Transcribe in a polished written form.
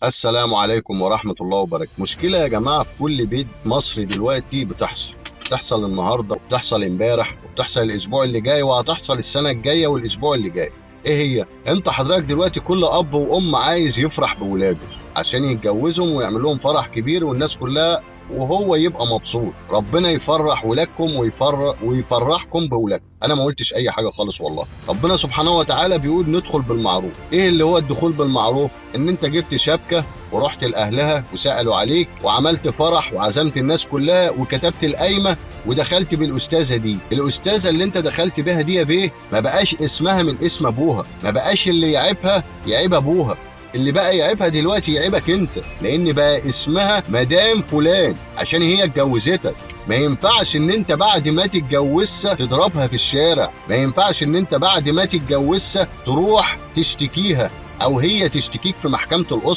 السلام عليكم ورحمة الله وبركاته. مشكلة يا جماعة في كل بيت مصري دلوقتي بتحصل النهاردة، وبتحصل امبارح، وبتحصل الأسبوع اللي جاي، وهتحصل السنة الجاية والأسبوع اللي جاي. إيه هي؟ أنت حضرتك دلوقتي كل أب وأم عايز يفرح بولاده عشان يتجوزهم ويعمل لهم فرح كبير والناس كلها وهو يبقى مبسوط. ربنا يفرح ولادكم ويفرحكم بولادكم. انا ما قلتش اي حاجه خالص والله. ربنا سبحانه وتعالى بيقول ندخل بالمعروف. ايه اللي هو الدخول بالمعروف؟ ان انت جبت شبكه ورحت لاهلها وسالوا عليك وعملت فرح وعزمت الناس كلها وكتبت القايمه ودخلت بالاستاذه دي. الاستاذه اللي انت دخلت بيها دي يا بيه ما بقاش اسمها من اسم ابوها، ما بقاش اللي يعيبها يعيب ابوها، اللي بقى يعيبها دلوقتي يعيبك انت، لان بقى اسمها مدام فلان عشان هي اتجوزتك. ما ينفعش ان انت بعد ما تتجوزها تضربها في الشارع، ما ينفعش ان انت بعد ما تتجوزها تروح تشتكيها او هي تشتكيك في محكمة الاسرة.